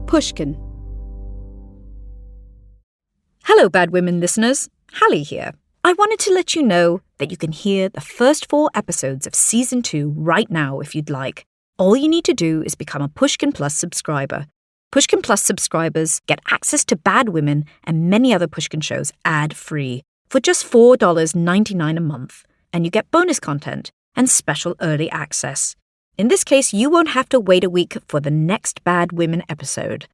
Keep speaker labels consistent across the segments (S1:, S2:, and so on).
S1: Pushkin. Hello, Bad Women listeners. Hallie here. I wanted to let you know that you can hear the first 4 episodes of Season 2 right now if you'd like. All you need to do is become a Pushkin Plus subscriber. Pushkin Plus subscribers get access to Bad Women and many other Pushkin shows ad-free for just $4.99 a month, and you get bonus content and special early access. In this case, you won't have to wait a week for the next Bad Women episode.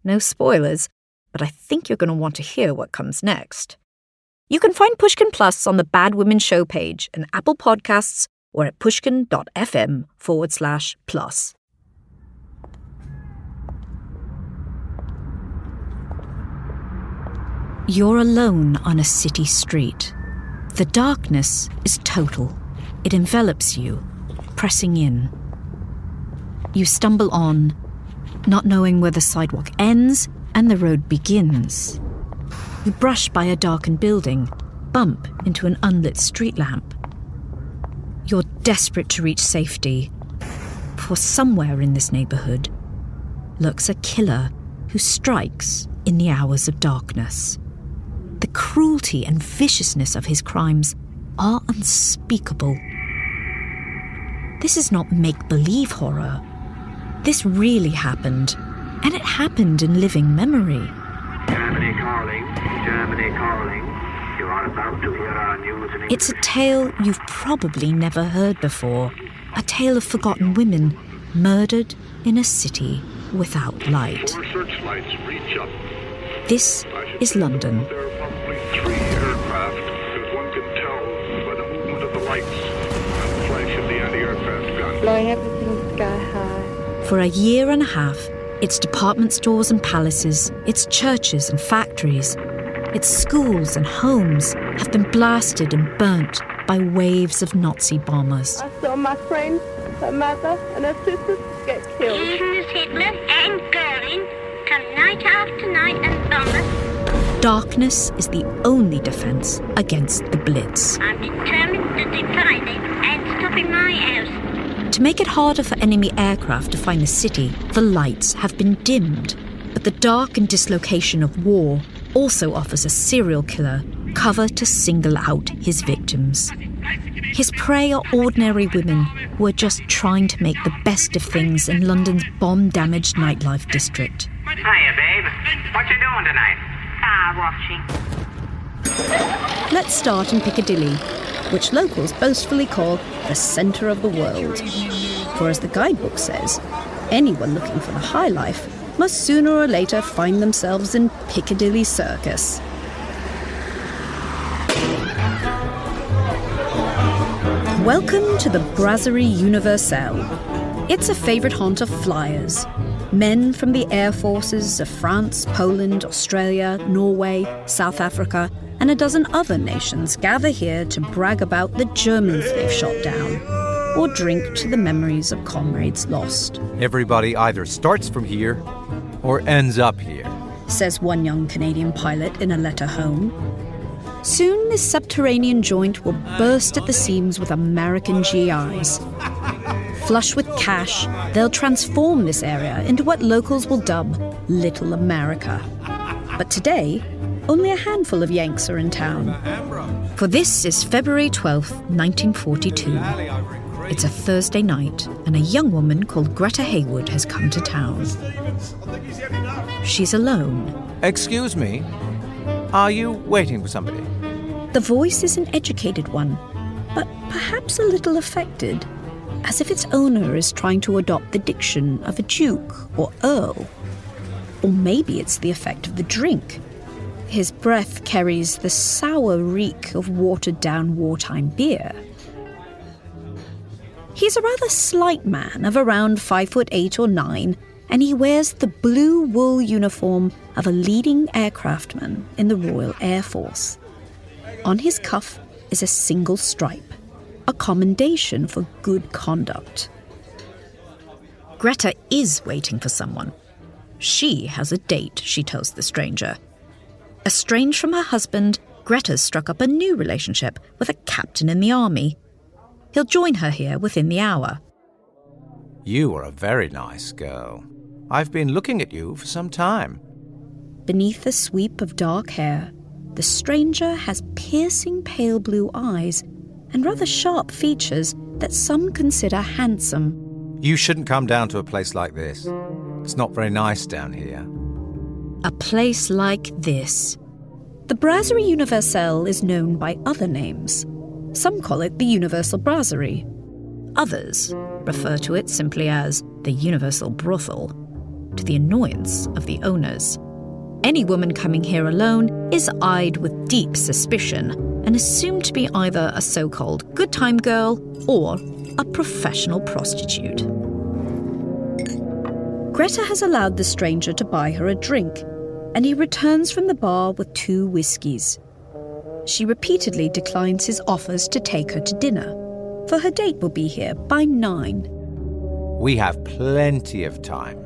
S1: No spoilers, but I think you're going to want to hear what comes next. You can find Pushkin Plus on the Bad Women show page in Apple Podcasts or at pushkin.fm/plus. You're alone on a city street. The darkness is total. It envelops you, pressing in. You stumble on, not knowing where the sidewalk ends and the road begins. You brush by a darkened building, bump into an unlit street lamp. You're desperate to reach safety, for somewhere in this neighborhood lurks a killer who strikes in the hours of darkness. The cruelty and viciousness of his crimes are unspeakable. This is not make-believe horror. This really happened, and it happened in living memory.
S2: Germany calling, Germany calling. You are about to hear our news.
S1: It's a tale you've probably never heard before. A tale of forgotten women murdered in a city without light.
S2: Searchlights reach up.
S1: This is London.
S2: There are probably 3 aircraft, because one can tell by the movement of the lights and the flash of the anti-aircraft gun.
S3: Blowing everything sky high.
S1: For a year and a half, its department stores and palaces, its churches and factories, its schools and homes have been blasted and burnt by waves of Nazi bombers.
S3: I saw my friends, her mother and her sisters get killed.
S4: Even as Hitler and Goering come night after night and bomb us.
S1: Darkness is the only defense against the Blitz.
S4: I'm determined to defy them and stop in my house.
S1: To make it harder for enemy aircraft to find the city, the lights have been dimmed. But the dark and dislocation of war also offers a serial killer cover to single out his victims. His prey are ordinary women who are just trying to make the best of things in London's bomb-damaged nightlife district.
S5: Hiya, babe. What you doing tonight?
S4: Watching.
S6: Let's start in Piccadilly, which locals boastfully call the centre of the world. For as the guidebook says, anyone looking for the high life must sooner or later find themselves in Piccadilly Circus. Welcome to the Brasserie Universelle. It's a favourite haunt of flyers. Men from the air forces of France, Poland, Australia, Norway, South Africa, and a dozen other nations gather here to brag about the Germans they've shot down, or drink to the memories of comrades lost.
S7: Everybody either starts from here or ends up here,
S6: says one young Canadian pilot in a letter home. Soon this subterranean joint will burst at the seams with American GIs. Flush with cash, they'll transform this area into what locals will dub Little America. But today, only a handful of Yanks are in town. For this is February 12th, 1942. It's a Thursday night, and a young woman called Greta Haywood has come to town. She's alone.
S7: Excuse me, are you waiting for somebody?
S6: The voice is an educated one, but perhaps a little affected, as if its owner is trying to adopt the diction of a duke or earl. Or maybe it's the effect of the drink. His breath carries the sour reek of watered-down wartime beer. He's a rather slight man of around 5'8" or 9, and he wears the blue wool uniform of a leading aircraftman in the Royal Air Force. On his cuff is a single stripe, a commendation for good conduct. Greta is waiting for someone. She has a date, she tells the stranger. Estranged from her husband, Greta's struck up a new relationship with a captain in the army. He'll join her here within the hour.
S7: You are a very nice girl. I've been looking at you for some time.
S6: Beneath a sweep of dark hair, the stranger has piercing pale blue eyes and rather sharp features that some consider handsome.
S7: You shouldn't come down to a place like this. It's not very nice down here.
S1: A place like this.
S6: The Brasserie Universelle is known by other names. Some call it the Universal Brasserie.
S1: Others refer to it simply as the Universal Brothel, to the annoyance of the owners. Any woman coming here alone is eyed with deep suspicion and assumed to be either a so-called good time girl or a professional prostitute.
S6: Greta has allowed the stranger to buy her a drink, and he returns from the bar with 2 whiskies. She repeatedly declines his offers to take her to dinner, for her date will be here by 9.
S7: We have plenty of time.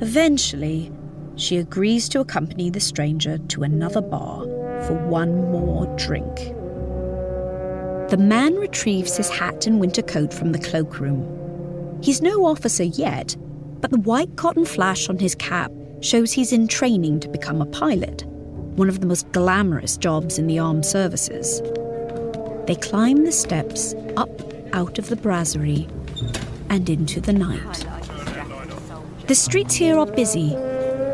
S6: Eventually, she agrees to accompany the stranger to another bar for 1 more drink. The man retrieves his hat and winter coat from the cloakroom. He's no officer yet, but the white cotton flash on his cap shows he's in training to become a pilot, one of the most glamorous jobs in the armed services. They climb the steps up out of the brasserie and into the night. The streets here are busy,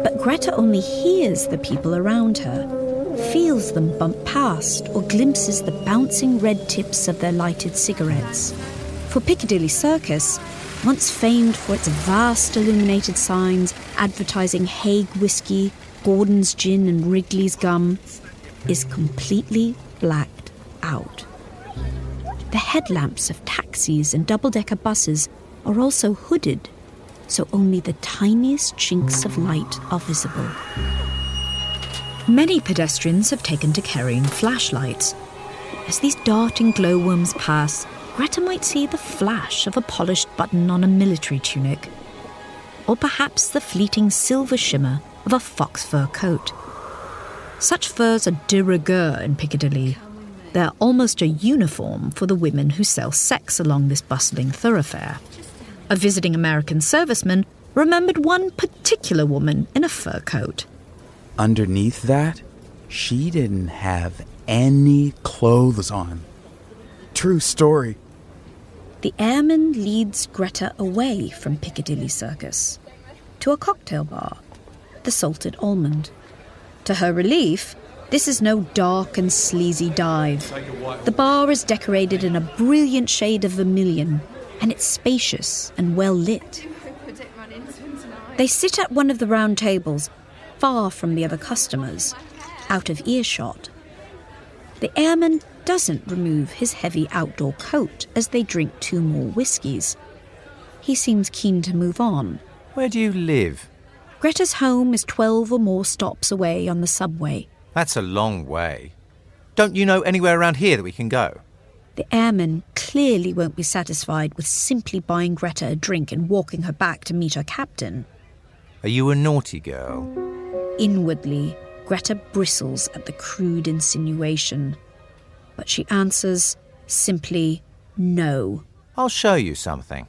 S6: but Greta only hears the people around her, feels them bump past, or glimpses the bouncing red tips of their lighted cigarettes. For Piccadilly Circus, once famed for its vast illuminated signs advertising Hague whiskey, Gordon's gin and Wrigley's gum, is completely blacked out. The headlamps of taxis and double-decker buses are also hooded, so only the tiniest chinks of light are visible.
S1: Many pedestrians have taken to carrying flashlights. As these darting glowworms pass, Greta might see the flash of a polished button on a military tunic, or perhaps the fleeting silver shimmer of a fox fur coat. Such furs are de rigueur in Piccadilly. They're almost a uniform for the women who sell sex along this bustling thoroughfare. A visiting American serviceman remembered one particular woman in a fur coat.
S8: Underneath that, she didn't have any clothes on. True story.
S6: The airman leads Greta away from Piccadilly Circus to a cocktail bar, the Salted Almond. To her relief, this is no dark and sleazy dive. The bar is decorated in a brilliant shade of vermilion, and it's spacious and well lit. They sit at one of the round tables, far from the other customers, out of earshot. The airman doesn't remove his heavy outdoor coat as they drink 2 more whiskies. He seems keen to move on.
S7: Where do you live?
S6: Greta's home is 12 or more stops away on the subway.
S7: That's a long way. Don't you know anywhere around here that we can go?
S6: The airman clearly won't be satisfied with simply buying Greta a drink and walking her back to meet her captain.
S7: Are you a naughty girl?
S6: Inwardly, Greta bristles at the crude insinuation, but she answers simply no.
S7: I'll show you something.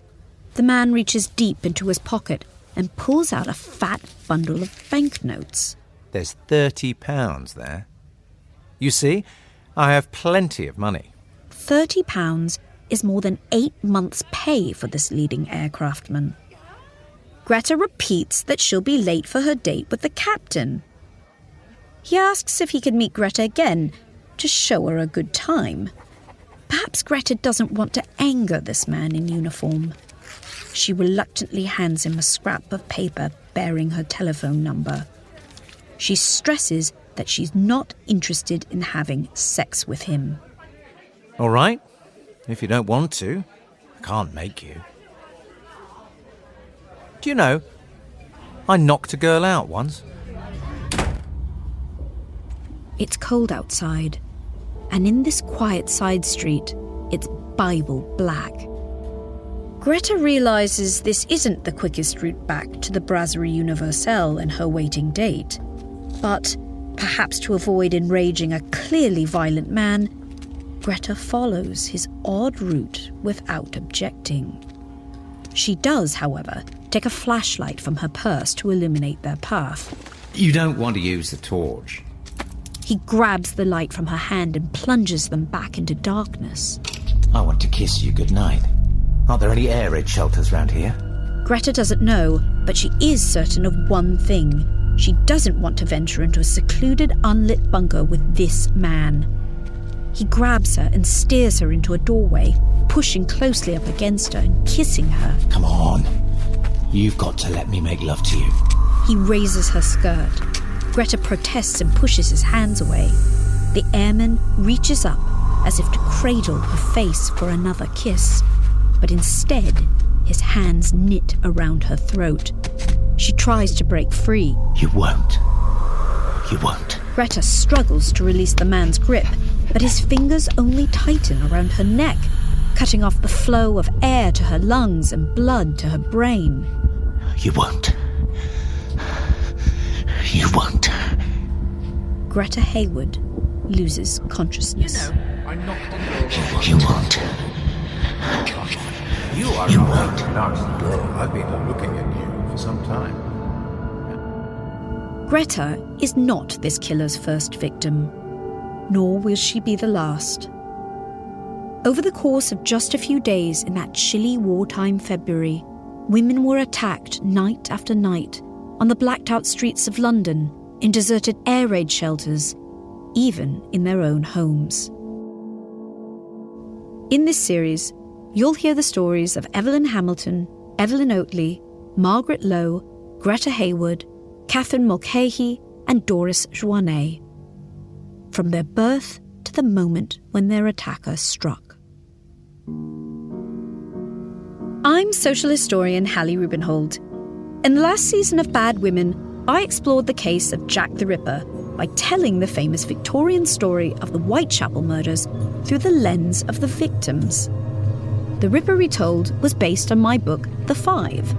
S6: The man reaches deep into his pocket and pulls out a fat bundle of banknotes.
S7: There's £30 there. You see, I have plenty of money.
S6: £30 is more than 8 months' pay for this leading aircraftman. Greta repeats that she'll be late for her date with the captain. He asks if he can meet Greta again to show her a good time. Perhaps Greta doesn't want to anger this man in uniform. She reluctantly hands him a scrap of paper bearing her telephone number. She stresses that she's not interested in having sex with him.
S7: All right, if you don't want to, I can't make you. Do you know, I knocked a girl out once.
S6: It's cold outside, and in this quiet side street, it's Bible black. Greta realises this isn't the quickest route back to the Brasserie Universelle and her waiting date. But, perhaps to avoid enraging a clearly violent man, Greta follows his odd route without objecting. She does, however, take a flashlight from her purse to illuminate their path.
S7: You don't want to use the torch.
S6: He grabs the light from her hand and plunges them back into darkness.
S9: I want to kiss you goodnight. Aren't there any air raid shelters round here?
S6: Greta doesn't know, but she is certain of one thing. She doesn't want to venture into a secluded, unlit bunker with this man. He grabs her and steers her into a doorway, pushing closely up against her and kissing her.
S9: Come on. You've got to let me make love to you.
S6: He raises her skirt. Greta protests and pushes his hands away. The airman reaches up as if to cradle her face for another kiss, but instead, his hands knit around her throat. She tries to break free.
S9: You won't. You won't.
S6: Greta struggles to release the man's grip, but his fingers only tighten around her neck, cutting off the flow of air to her lungs and blood to her brain.
S9: You won't. You won't.
S6: Greta Haywood loses consciousness.
S9: You won't.
S7: You are a nice girl. I've been looking at you for some time.
S6: Greta is not this killer's first victim, nor will she be the last. Over the course of just a few days in that chilly wartime February, women were attacked night after night on the blacked-out streets of London, in deserted air raid shelters, even in their own homes. In this series, you'll hear the stories of Evelyn Hamilton, Evelyn Oatley, Margaret Lowe, Greta Haywood, Catherine Mulcahy, and Doris Joannet, from their birth to the moment when their attacker struck. I'm social historian Hallie Rubenhold. In the last season of Bad Women, I explored the case of Jack the Ripper by telling the famous Victorian story of the Whitechapel murders through the lens of the victims. The Ripper Retold was based on my book, The Five,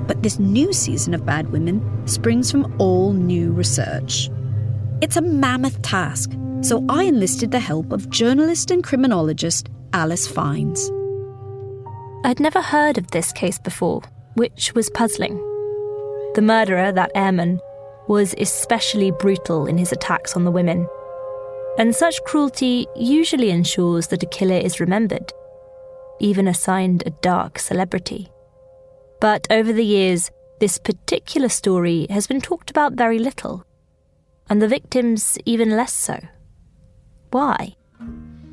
S6: but this new season of Bad Women springs from all new research. It's a mammoth task, so I enlisted the help of journalist and criminologist Alice Fiennes.
S10: I'd never heard of this case before, which was puzzling. The murderer, that airman, was especially brutal in his attacks on the women. And such cruelty usually ensures that a killer is remembered, even assigned a dark celebrity. But over the years, this particular story has been talked about very little, and the victims even less so. Why?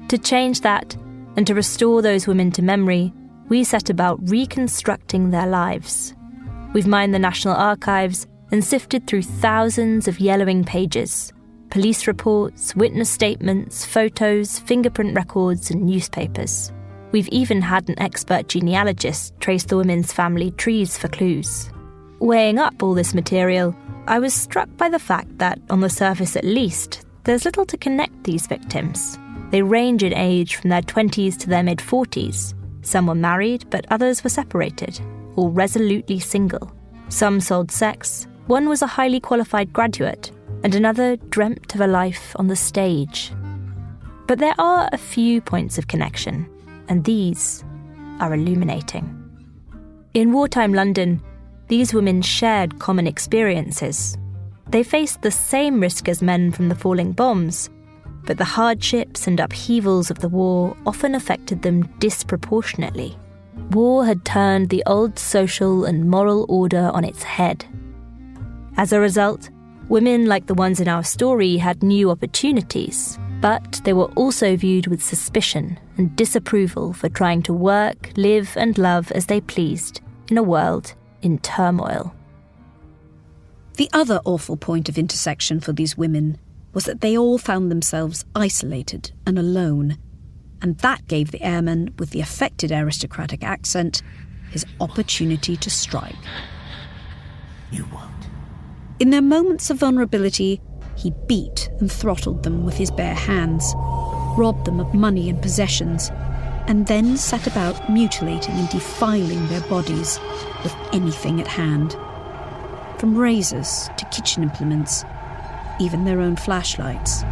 S10: To change that, and to restore those women to memory, we set about reconstructing their lives. We've mined the National Archives and sifted through thousands of yellowing pages, police reports, witness statements, photos, fingerprint records, and newspapers. We've even had an expert genealogist trace the women's family trees for clues. Weighing up all this material, I was struck by the fact that, on the surface at least, there's little to connect these victims. They range in age from their 20s to their mid-40s. Some were married, but others were separated, or resolutely single. Some sold sex, one was a highly qualified graduate, and another dreamt of a life on the stage. But there are a few points of connection, and these are illuminating. In wartime London, these women shared common experiences. They faced the same risk as men from the falling bombs, but the hardships and upheavals of the war often affected them disproportionately. War had turned the old social and moral order on its head. As a result, women like the ones in our story had new opportunities, but they were also viewed with suspicion and disapproval for trying to work, live, and love as they pleased in a world in turmoil.
S6: The other awful point of intersection for these women was that they all found themselves isolated and alone, and that gave the airman with the affected aristocratic accent his opportunity to strike.
S9: You won't.
S6: In their moments of vulnerability, he beat and throttled them with his bare hands, robbed them of money and possessions, and then set about mutilating and defiling their bodies with anything at hand. From razors to kitchen implements, even their own flashlights.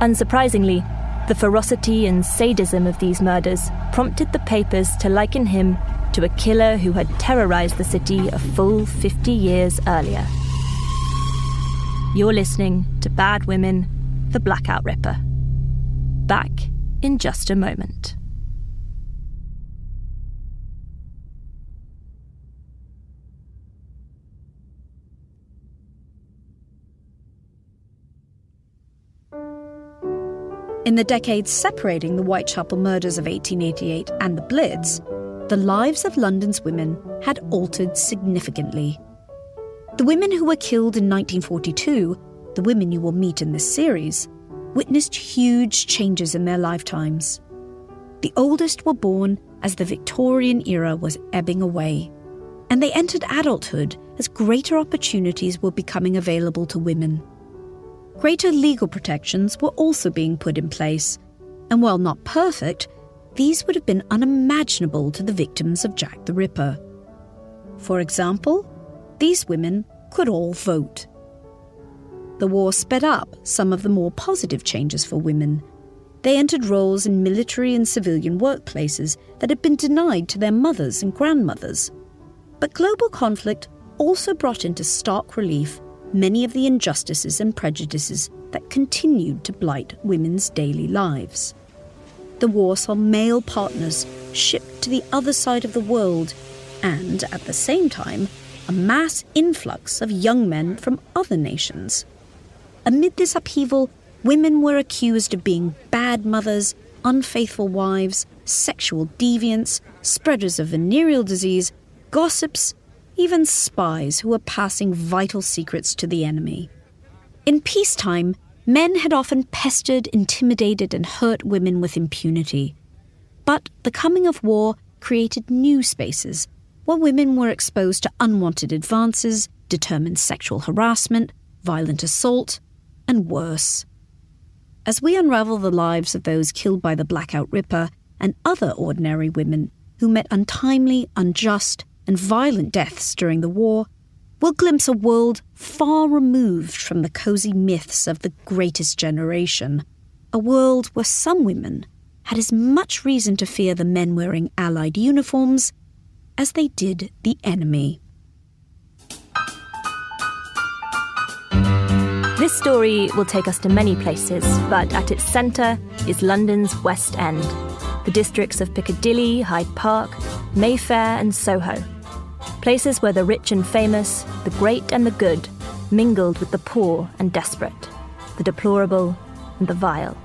S10: Unsurprisingly, the ferocity and sadism of these murders prompted the papers to liken him to a killer who had terrorised the city a full 50 years earlier. You're listening to Bad Women, the Blackout Ripper. Back in just a moment.
S6: In the decades separating the Whitechapel murders of 1888 and the Blitz, the lives of London's women had altered significantly. The women who were killed in 1942, the women you will meet in this series, witnessed huge changes in their lifetimes. The oldest were born as the Victorian era was ebbing away, and they entered adulthood as greater opportunities were becoming available to women. Greater legal protections were also being put in place, and while not perfect, these would have been unimaginable to the victims of Jack the Ripper. For example, these women could all vote. The war sped up some of the more positive changes for women. They entered roles in military and civilian workplaces that had been denied to their mothers and grandmothers. But global conflict also brought into stark relief many of the injustices and prejudices that continued to blight women's daily lives. The war saw male partners shipped to the other side of the world and, at the same time, a mass influx of young men from other nations. Amid this upheaval, women were accused of being bad mothers, unfaithful wives, sexual deviants, spreaders of venereal disease, gossips, even spies who were passing vital secrets to the enemy. In peacetime, men had often pestered, intimidated, and hurt women with impunity. But the coming of war created new spaces where women were exposed to unwanted advances, determined sexual harassment, violent assault, and worse. As we unravel the lives of those killed by the Blackout Ripper and other ordinary women who met untimely, unjust, and violent deaths during the war, we'll glimpse a world far removed from the cosy myths of the greatest generation, a world where some women had as much reason to fear the men wearing Allied uniforms as they did the enemy.
S10: This story will take us to many places, but at its centre is London's West End, the districts of Piccadilly, Hyde Park, Mayfair and Soho. Places where the rich and famous, the great and the good, mingled with the poor and desperate, the deplorable and the vile.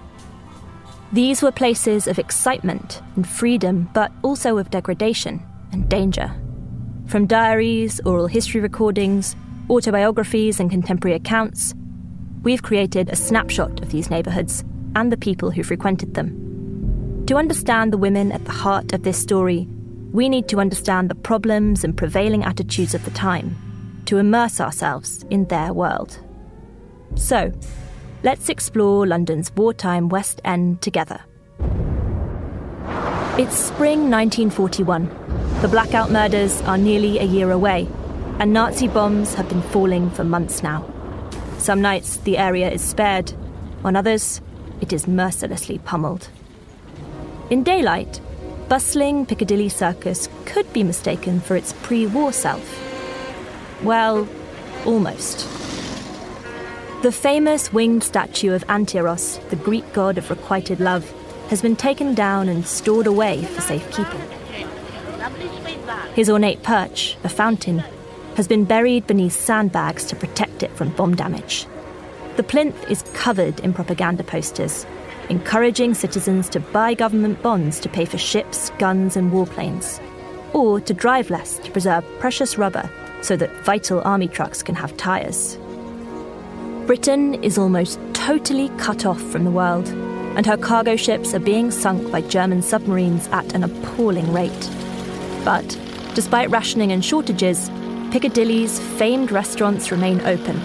S10: These were places of excitement and freedom, but also of degradation and danger. From diaries, oral history recordings, autobiographies and contemporary accounts, we've created a snapshot of these neighbourhoods and the people who frequented them. To understand the women at the heart of this story, we need to understand the problems and prevailing attitudes of the time, to immerse ourselves in their world. So, let's explore London's wartime West End together. It's spring 1941. The Blackout murders are nearly a year away, and Nazi bombs have been falling for months now. Some nights the area is spared, on others it is mercilessly pummeled. In daylight, bustling Piccadilly Circus could be mistaken for its pre-war self. Well, almost. The famous winged statue of Antiros, the Greek god of requited love, has been taken down and stored away for safekeeping. His ornate perch, a fountain, has been buried beneath sandbags to protect it from bomb damage. The plinth is covered in propaganda posters, encouraging citizens to buy government bonds to pay for ships, guns and warplanes, or to drive less to preserve precious rubber so that vital army trucks can have tyres. Britain is almost totally cut off from the world, and her cargo ships are being sunk by German submarines at an appalling rate. But, despite rationing and shortages, Piccadilly's famed restaurants remain open,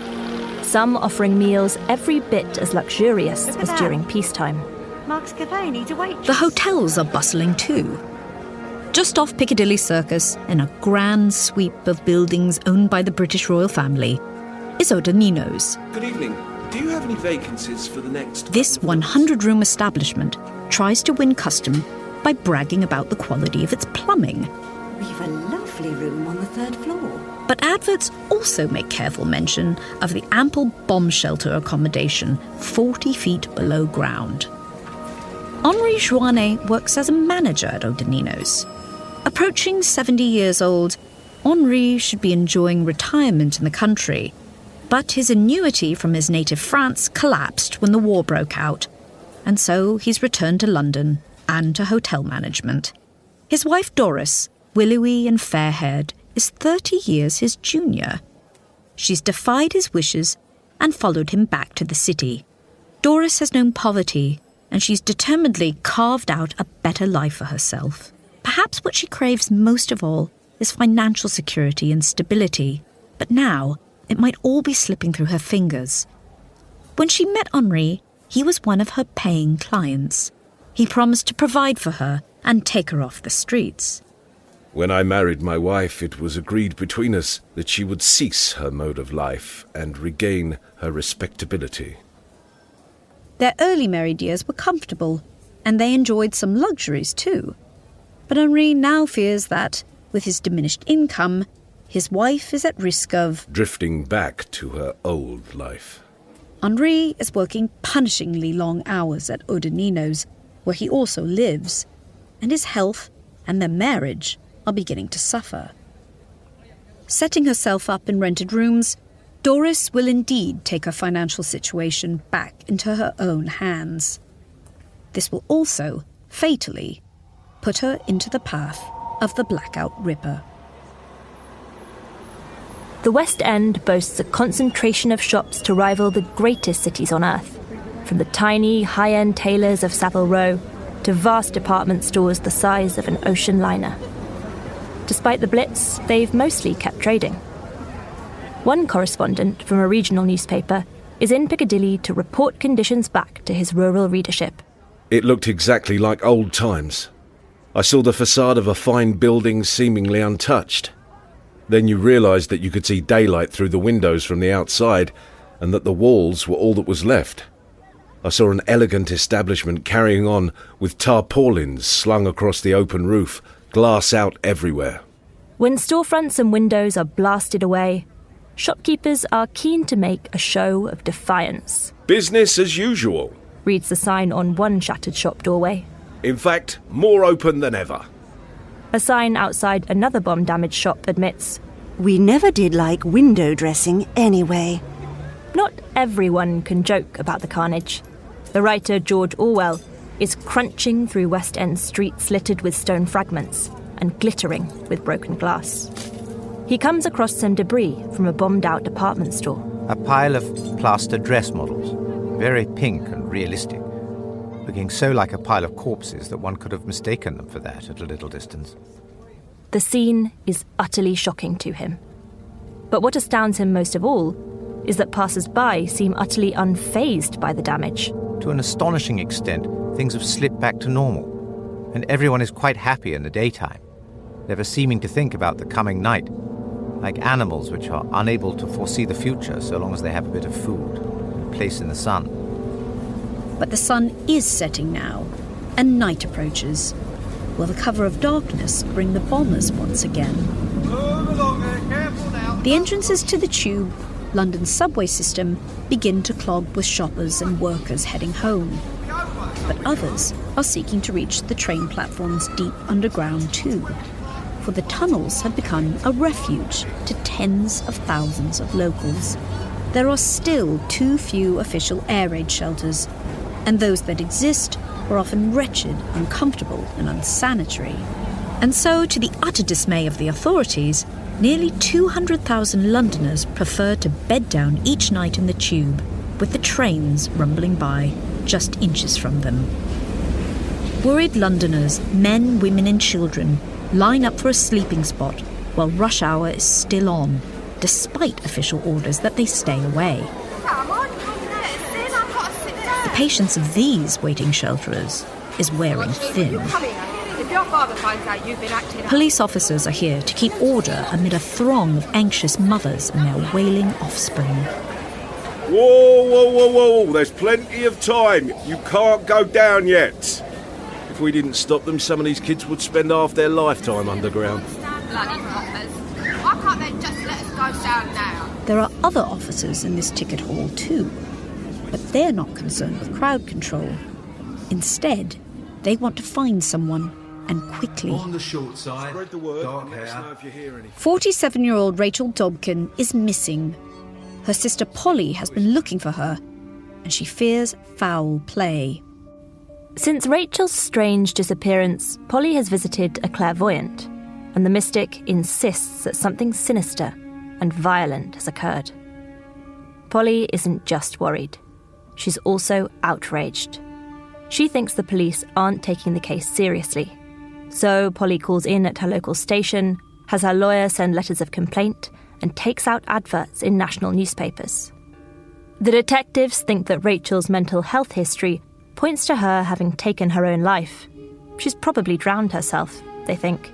S10: some offering meals every bit as luxurious as during peacetime.
S1: The hotels are bustling too. Just off Piccadilly Circus, in a grand sweep of buildings owned by the British royal family, is Odanino's.
S11: Good evening. Do you have any vacancies for the next...
S1: This 100-room establishment tries to win custom by bragging about the quality of its plumbing.
S12: We've a lovely room on the 3rd floor.
S6: But adverts also make careful mention of the ample bomb shelter accommodation 40 feet below ground. Henri Joannet works as a manager at Odenino's. Approaching 70 years old, Henri should be enjoying retirement in the country, but his annuity from his native France collapsed when the war broke out, and so he's returned to London and to hotel management. His wife Doris, willowy and fair-haired, is 30 years his junior. She's defied his wishes and followed him back to the city. Doris has known poverty, and she's determinedly carved out a better life for herself. Perhaps what she craves most of all is financial security and stability, but now it might all be slipping through her fingers. When she met Henri, he was one of her paying clients. He promised to provide for her and take her off the streets.
S11: When I married my wife, it was agreed between us that she would cease her mode of life and regain her respectability.
S6: Their early married years were comfortable, and they enjoyed some luxuries too. But Henri now fears that, with his diminished income, his wife is at risk of
S11: drifting back to her old life.
S6: Henri is working punishingly long hours at Odenino's, where he also lives, and his health and their marriage are beginning to suffer. Setting herself up in rented rooms, Doris will indeed take her financial situation back into her own hands. This will also, fatally, put her into the path of the Blackout Ripper.
S10: The West End boasts a concentration of shops to rival the greatest cities on earth, from the tiny, high-end tailors of Savile Row to vast department stores the size of an ocean liner. Despite the Blitz, they've mostly kept trading. One correspondent from a regional newspaper is in Piccadilly to report conditions back to his rural readership.
S11: It looked exactly like old times. I saw the facade of a fine building seemingly untouched. Then you realised that you could see daylight through the windows from the outside, and that the walls were all that was left. I saw an elegant establishment carrying on with tarpaulins slung across the open roof, glass out everywhere.
S10: When storefronts and windows are blasted away, shopkeepers are keen to make a show of defiance.
S11: Business as usual,
S10: reads the sign on one shattered shop doorway.
S11: In fact, more open than ever.
S10: A sign outside another bomb-damaged shop admits,
S12: we never did like window dressing anyway.
S10: Not everyone can joke about the carnage. The writer George Orwell is crunching through West End streets littered with stone fragments and glittering with broken glass. He comes across some debris from a bombed-out department store.
S7: A pile of plaster dress models, very pink and realistic, looking so like a pile of corpses that one could have mistaken them for that at a little distance.
S10: The scene is utterly shocking to him. But what astounds him most of all is that passers-by seem utterly unfazed by the damage.
S7: To an astonishing extent, things have slipped back to normal, and everyone is quite happy in the daytime, never seeming to think about the coming night, like animals which are unable to foresee the future so long as they have a bit of food and place in the sun.
S6: But the sun is setting now, and night approaches. Will the cover of darkness bring the bombers once again? The entrances to the Tube, London's subway system, begin to clog with shoppers and workers heading home. But others are seeking to reach the train platforms deep underground too, for the tunnels have become a refuge to tens of thousands of locals. There are still too few official air raid shelters, and those that exist are often wretched, uncomfortable and unsanitary. And so, to the utter dismay of the authorities, nearly 200,000 Londoners prefer to bed down each night in the Tube, with the trains rumbling by just inches from them. Worried Londoners, men, women and children, line up for a sleeping spot while rush hour is still on, despite official orders that they stay away. The patience of these waiting shelterers is wearing thin. Police officers are here to keep order amid a throng of anxious mothers and their wailing offspring.
S11: Whoa, whoa, whoa, whoa, there's plenty of time. You can't go down yet. If we didn't stop them, some of these kids would spend half their lifetime underground.
S13: bloody coppers. Why can't they just let us go down now?
S6: There are other officers in this ticket hall too, but they're not concerned with crowd control. Instead, they want to find someone, and quickly.
S14: On the short side, spread the word. Dark hair.
S6: 47-year-old Rachel Dobkin is missing. Her sister Polly has been looking for her, and she fears foul play.
S10: Since Rachel's strange disappearance, Polly has visited a clairvoyant, and the mystic insists that something sinister and violent has occurred. Polly isn't just worried. She's also outraged. She thinks the police aren't taking the case seriously. So Polly calls in at her local station, has her lawyer send letters of complaint, and takes out adverts in national newspapers. The detectives think that Rachel's mental health history points to her having taken her own life. She's probably drowned herself, they think.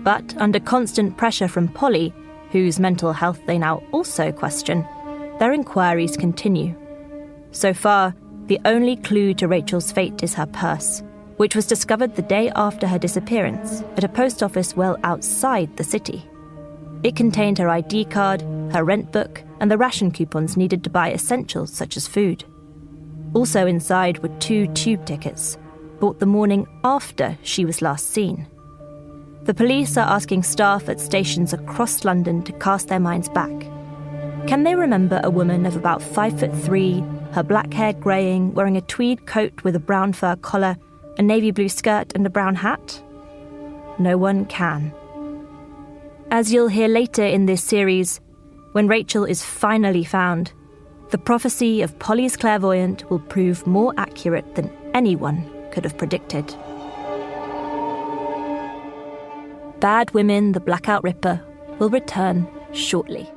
S10: But under constant pressure from Polly, whose mental health they now also question, their inquiries continue. So far, the only clue to Rachel's fate is her purse, which was discovered the day after her disappearance at a post office well outside the city. It contained her ID card, her rent book, and the ration coupons needed to buy essentials such as food. Also inside were 2 tube tickets, bought the morning after she was last seen. The police are asking staff at stations across London to cast their minds back. Can they remember a woman of about 5'3", her black hair greying, wearing a tweed coat with a brown fur collar, a navy blue skirt and a brown hat? No one can. As you'll hear later in this series, when Rachel is finally found, the prophecy of Polly's clairvoyant will prove more accurate than anyone could have predicted. Bad Women, the Blackout Ripper will return shortly.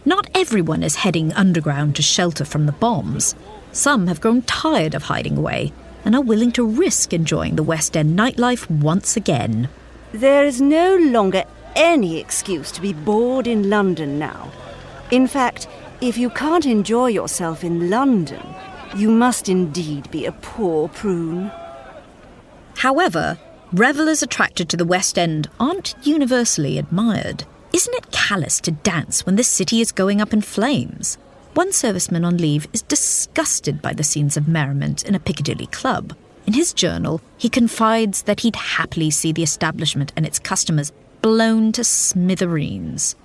S1: Not everyone is heading underground to shelter from the bombs. Some have grown tired of hiding away and are willing to risk enjoying the West End nightlife once again.
S12: There is no longer any excuse to be bored in London now. In fact, if you can't enjoy yourself in London, you must indeed be a poor prune.
S1: However, revellers attracted to the West End aren't universally admired. Isn't it callous to dance when the city is going up in flames? One serviceman on leave is disgusted by the scenes of merriment in a Piccadilly club. In his journal, he confides that he'd happily see the establishment and its customers blown to smithereens.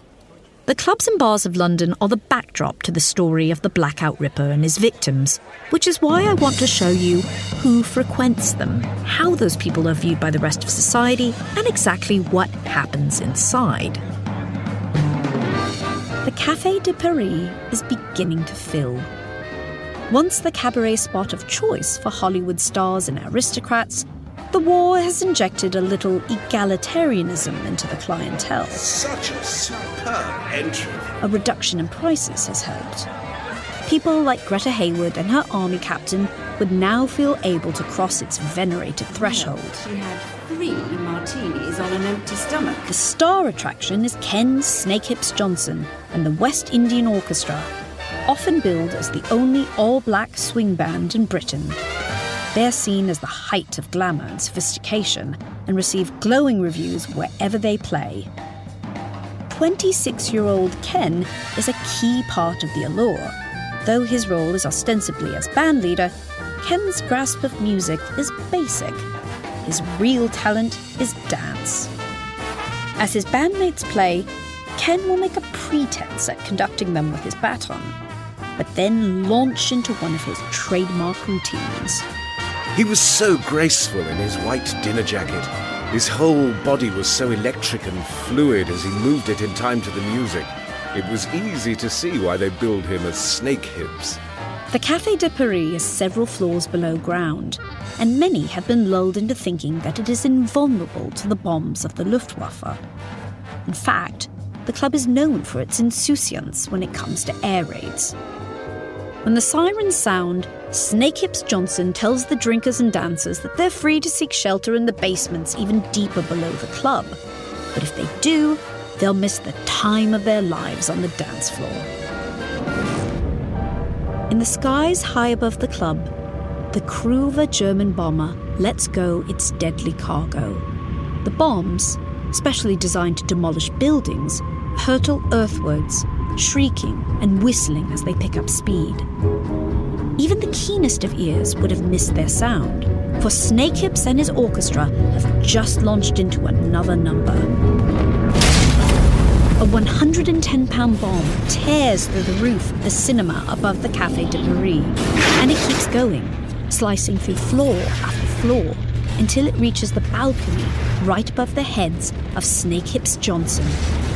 S1: The clubs and bars of London are the backdrop to the story of the Blackout Ripper and his victims, which is why I want to show you who frequents them, how those people are viewed by the rest of society, and exactly what happens inside. The Café de Paris is beginning to fill. Once the cabaret spot of choice for Hollywood stars and aristocrats, the war has injected a little egalitarianism into the clientele.
S11: Such a superb entry.
S6: A reduction in prices has helped. People like Greta Haywood and her army captain would now feel able to cross its venerated threshold.
S15: She had 3 martinis on an empty stomach.
S6: The star attraction is Ken Snakehips Johnson and the West Indian Orchestra, often billed as the only all-black swing band in Britain. They're seen as the height of glamour and sophistication and receive glowing reviews wherever they play. 26-year-old Ken is a key part of the allure. Though his role is ostensibly as bandleader, Ken's grasp of music is basic. His real talent is dance. As his bandmates play, Ken will make a pretense at conducting them with his baton, but then launch into one of his trademark routines.
S11: He was so graceful in his white dinner jacket. His whole body was so electric and fluid as he moved it in time to the music. It was easy to see why they billed him as Snakehips.
S6: The Café de Paris is several floors below ground, and many have been lulled into thinking that it is invulnerable to the bombs of the Luftwaffe. In fact, the club is known for its insouciance when it comes to air raids. When the sirens sound, Snakehips Johnson tells the drinkers and dancers that they're free to seek shelter in the basements even deeper below the club. But if they do, they'll miss the time of their lives on the dance floor. In the skies high above the club, the crew of a German bomber lets go its deadly cargo. The bombs, specially designed to demolish buildings, hurtle earthwards, shrieking and whistling as they pick up speed. Even the keenest of ears would have missed their sound, for Snakehips and his orchestra have just launched into another number. A 110-pound bomb tears through the roof of the cinema above the Café de Paris, and it keeps going, slicing through floor after floor, until it reaches the balcony right above the heads of Snakehips Johnson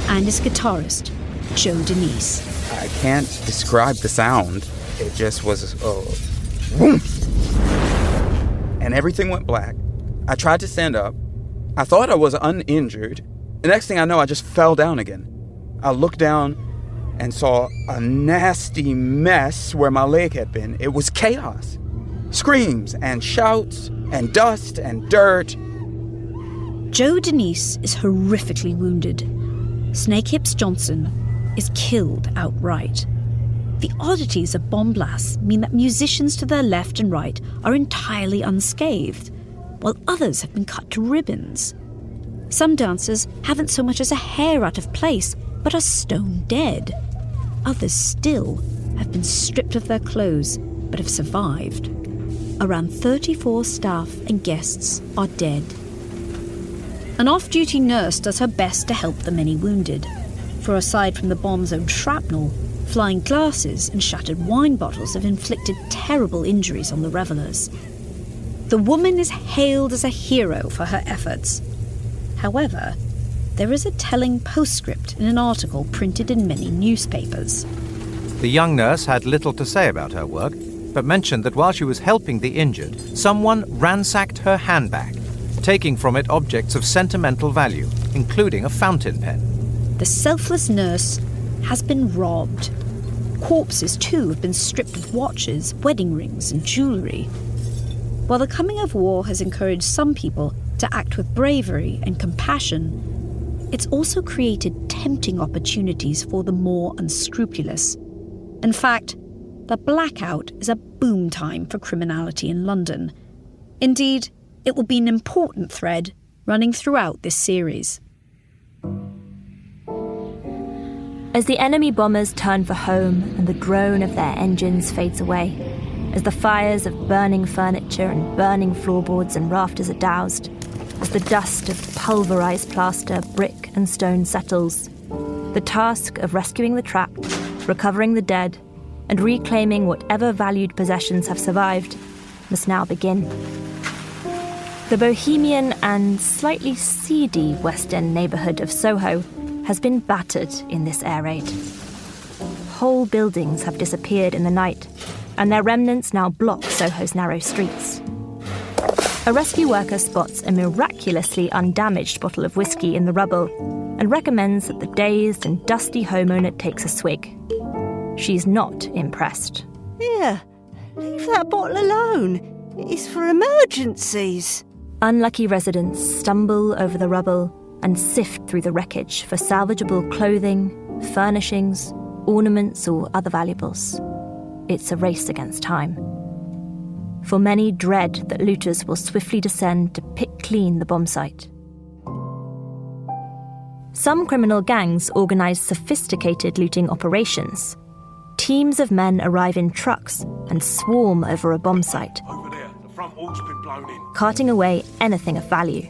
S6: and his guitarist, Joe Denise.
S8: I can't describe the sound. It just was boom! And everything went black. I tried to stand up. I thought I was uninjured. The next thing I know, I just fell down again. I looked down and saw a nasty mess where my leg had been. It was chaos. Screams and shouts and dust and dirt.
S6: Joe Denise is horrifically wounded. Snakehips Johnson is killed outright. The oddities of bomb blasts mean that musicians to their left and right are entirely unscathed, while others have been cut to ribbons. Some dancers haven't so much as a hair out of place, but are stone dead. Others still have been stripped of their clothes, but have survived. Around 34 staff and guests are dead. An off-duty nurse does her best to help the many wounded, for aside from the bomb's own shrapnel, flying glasses and shattered wine bottles have inflicted terrible injuries on the revellers. The woman is hailed as a hero for her efforts. However, there is a telling postscript in an article printed in many newspapers.
S7: The young nurse had little to say about her work, but mentioned that while she was helping the injured, someone ransacked her handbag, taking from it objects of sentimental value, including a fountain pen.
S6: The selfless nurse has been robbed. Corpses, too, have been stripped of watches, wedding rings, and jewellery. While the coming of war has encouraged some people to act with bravery and compassion, it's also created tempting opportunities for the more unscrupulous. In fact, the blackout is a boom time for criminality in London. Indeed, it will be an important thread running throughout this series.
S10: As the enemy bombers turn for home and the drone of their engines fades away, as the fires of burning furniture and burning floorboards and rafters are doused, as the dust of pulverised plaster, brick and stone settles, the task of rescuing the trapped, recovering the dead, and reclaiming whatever valued possessions have survived must now begin. The bohemian and slightly seedy West End neighbourhood of Soho has been battered in this air raid. Whole buildings have disappeared in the night, and their remnants now block Soho's narrow streets. A rescue worker spots a miraculously undamaged bottle of whiskey in the rubble and recommends that the dazed and dusty homeowner takes a swig. She's not impressed.
S12: Here, leave that bottle alone. It's for emergencies.
S10: Unlucky residents stumble over the rubble and sift through the wreckage for salvageable clothing, furnishings, ornaments or other valuables. It's a race against time. For many dread that looters will swiftly descend to pick clean the bomb site. Some criminal gangs organise sophisticated looting operations. Teams of men arrive in trucks and swarm over a bomb site,
S14: Over there, the front wall's been blown in.
S10: carting away anything of value.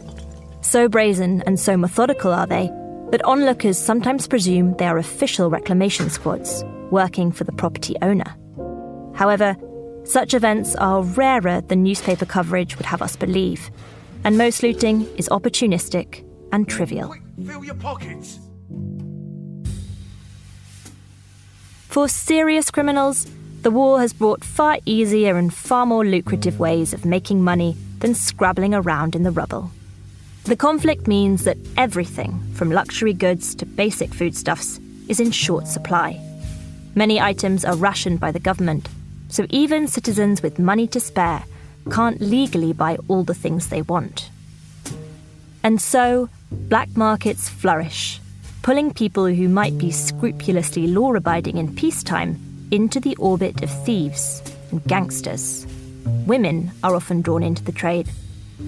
S10: So brazen and so methodical are they that onlookers sometimes presume they are official reclamation squads working for the property owner. However, such events are rarer than newspaper coverage would have us believe, and most looting is opportunistic and trivial.
S14: Quick, fill your pockets.
S10: For serious criminals, the war has brought far easier and far more lucrative ways of making money than scrabbling around in the rubble. The conflict means that everything, from luxury goods to basic foodstuffs, is in short supply. Many items are rationed by the government, so even citizens with money to spare can't legally buy all the things they want. And so, black markets flourish, pulling people who might be scrupulously law-abiding in peacetime into the orbit of thieves and gangsters. Women are often drawn into the trade,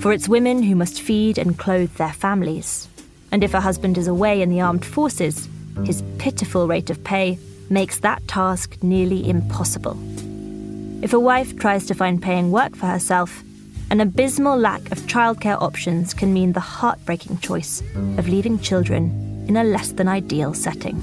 S10: for it's women who must feed and clothe their families. And if a husband is away in the armed forces, his pitiful rate of pay makes that task nearly impossible. If a wife tries to find paying work for herself, an abysmal lack of childcare options can mean the heartbreaking choice of leaving children in a less-than-ideal setting.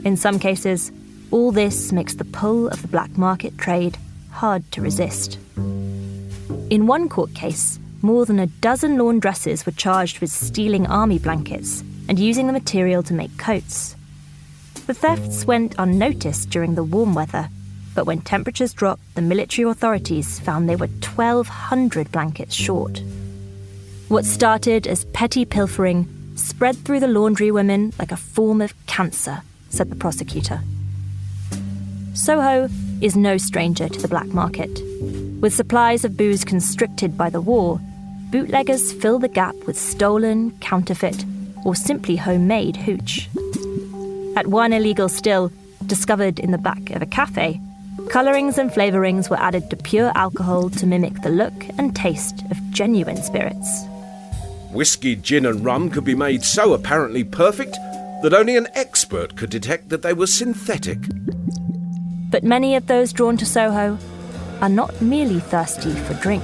S10: In some cases, all this makes the pull of the black market trade hard to resist. In one court case, more than a dozen laundresses were charged with stealing army blankets and using the material to make coats. The thefts went unnoticed during the warm weather, but when temperatures dropped, the military authorities found they were 1,200 blankets short. What started as petty pilfering spread through the laundry women like a form of cancer, said the prosecutor. Soho is no stranger to the black market. With supplies of booze constricted by the war, bootleggers fill the gap with stolen, counterfeit, or simply homemade hooch. At one illegal still, discovered in the back of a cafe, colourings and flavourings were added to pure alcohol to mimic the look and taste of genuine spirits.
S11: Whiskey, gin and rum could be made so apparently perfect that only an expert could detect that they were synthetic.
S10: But many of those drawn to Soho are not merely thirsty for drink.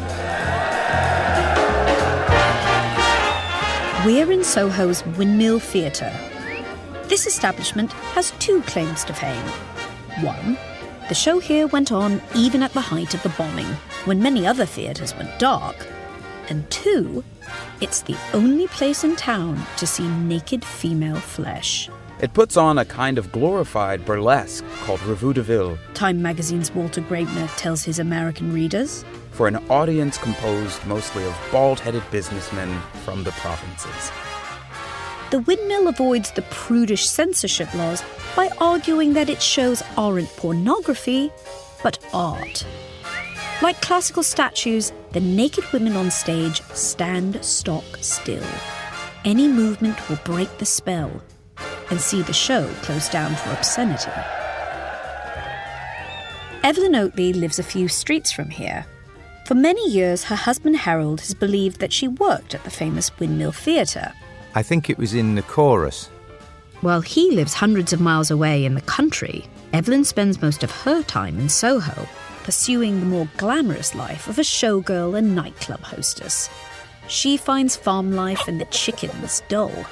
S6: We're in Soho's Windmill Theatre. This establishment has two claims to fame. One, the show here went on even at the height of the bombing, when many other theatres went dark. And two, it's the only place in town to see naked female flesh.
S8: It puts on a kind of glorified burlesque called Revue de Ville.
S6: Time magazine's Walter Graebner tells his American readers.
S8: For an audience composed mostly of bald-headed businessmen from the provinces.
S6: The Windmill avoids the prudish censorship laws by arguing that its shows aren't pornography, but art. Like classical statues, the naked women on stage stand stock still. Any movement will break the spell and see the show closed down for obscenity. Evelyn Oatley lives a few streets from here. For many years, her husband Harold has believed that she worked at the famous Windmill Theatre.
S7: I think it was in the chorus.
S1: While he lives hundreds of miles away in the country, Evelyn spends most of her time in Soho,
S6: pursuing the more glamorous life of a showgirl and nightclub hostess. She finds farm life and the chickens dull,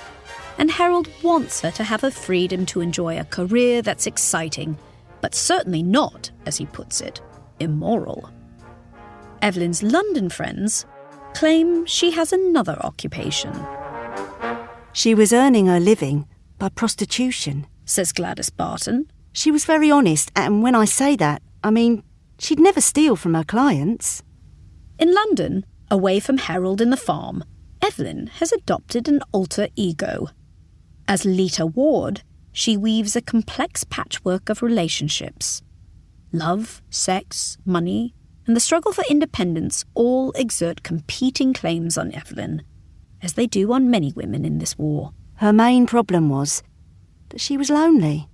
S6: and Harold wants her to have her freedom to enjoy a career that's exciting, but certainly not, as he puts it, immoral. Evelyn's London friends claim she has another occupation.
S12: She was earning her living by prostitution,
S6: says Gladys Barton.
S12: She was very honest, and when I say that, I mean she'd never steal from her clients.
S6: In London, away from Harold and the farm, Evelyn has adopted an alter ego. As Lita Ward, she weaves a complex patchwork of relationships. Love, sex, money, and the struggle for independence all exert competing claims on Evelyn, as they do on many women in this war.
S12: Her main problem was that she was lonely.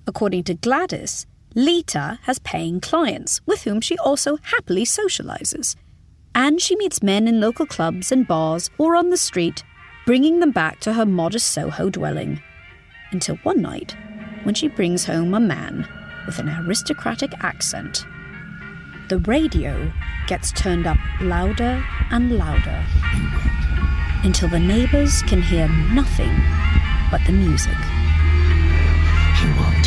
S6: According to Gladys, Lita has paying clients with whom she also happily socialises. And she meets men in local clubs and bars or on the street, bringing them back to her modest Soho dwelling. Until one night, when she brings home a man with an aristocratic accent. The radio gets turned up louder and louder until the neighbours can hear nothing but the music.
S9: He won't.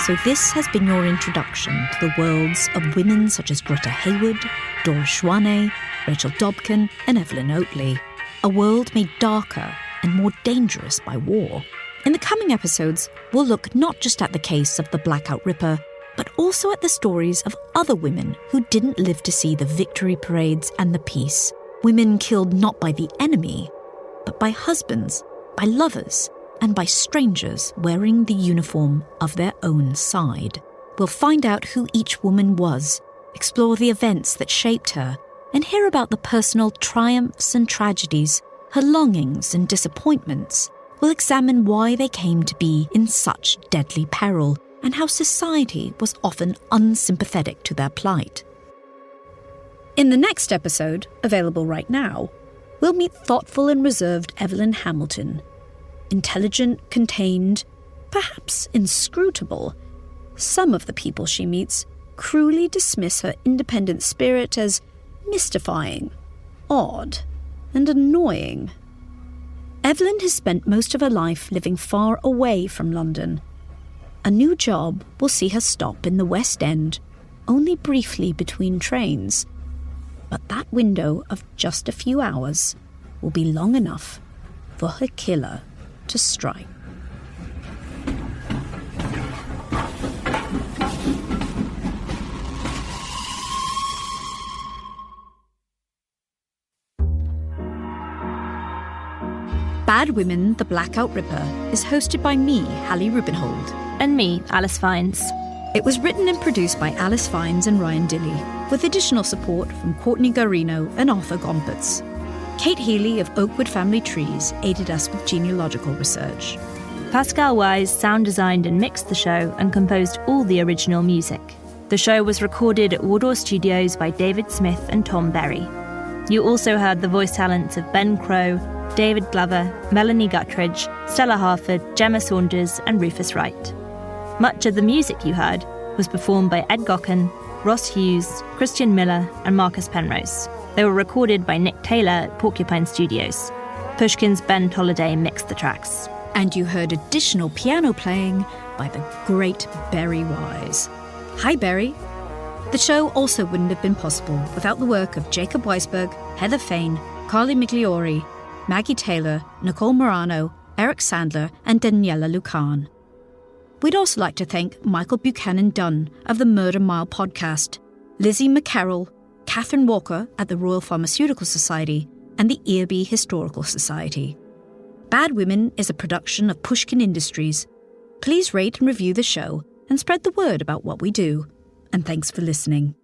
S1: So this has been your introduction to the worlds of women such as Greta Haywood, Doris Schwanne, Rachel Dobkin and Evelyn Oatley. A world made darker and more dangerous by war. In the coming episodes, we'll look not just at the case of the Blackout Ripper, but also at the stories of other women who didn't live to see the victory parades and the peace. Women killed not by the enemy, but by husbands, by lovers, and by strangers wearing the uniform of their own side. We'll find out who each woman was explore the events that shaped her, and hear about the personal triumphs and tragedies, her longings and disappointments. We'll examine why they came to be in such deadly peril and how society was often unsympathetic to their plight.
S6: In the next episode, available right now, we'll meet thoughtful and reserved Evelyn Hamilton. Intelligent, contained, perhaps inscrutable, some of the people she meets cruelly dismiss her independent spirit as mystifying, odd, and annoying. Evelyn has spent most of her life living far away from London. A new job will see her stop in the West End, only briefly between trains. But that window of just a few hours will be long enough for her killer to strike. Bad Women, The Blackout Ripper is hosted by me, Hallie Rubenhold.
S10: And me, Alice Fiennes.
S6: It was written and produced by Alice Fiennes and Ryan Dilley, with additional support from Courtney Garino and Arthur Gompertz. Kate Healy of Oakwood Family Trees aided us with genealogical research.
S10: Pascal Wise sound designed and mixed the show and composed all the original music. The show was recorded at Wardour Studios by David Smith and Tom Berry. You also heard the voice talents of Ben Crow, David Glover, Melanie Guttridge, Stella Harford, Gemma Saunders and Rufus Wright. Much of the music you heard was performed by Ed Gocken, Ross Hughes, Christian Miller and Marcus Penrose. They were recorded by Nick Taylor at Porcupine Studios. Pushkin's Ben Tolliday mixed the tracks.
S6: And you heard additional piano playing by the great Berry Wise. Hi, Berry. The show also wouldn't have been possible without the work of Jacob Weisberg, Heather Fain, Carly Migliori, Maggie Taylor, Nicole Morano, Eric Sandler, and Daniela Lucan. We'd also like to thank Michael Buchanan Dunn of the Murder Mile podcast, Lizzie McCarroll, Catherine Walker at the Royal Pharmaceutical Society, and the Earby Historical Society. Bad Women is a production of Pushkin Industries. Please rate and review the show and spread the word about what we do. And thanks for listening.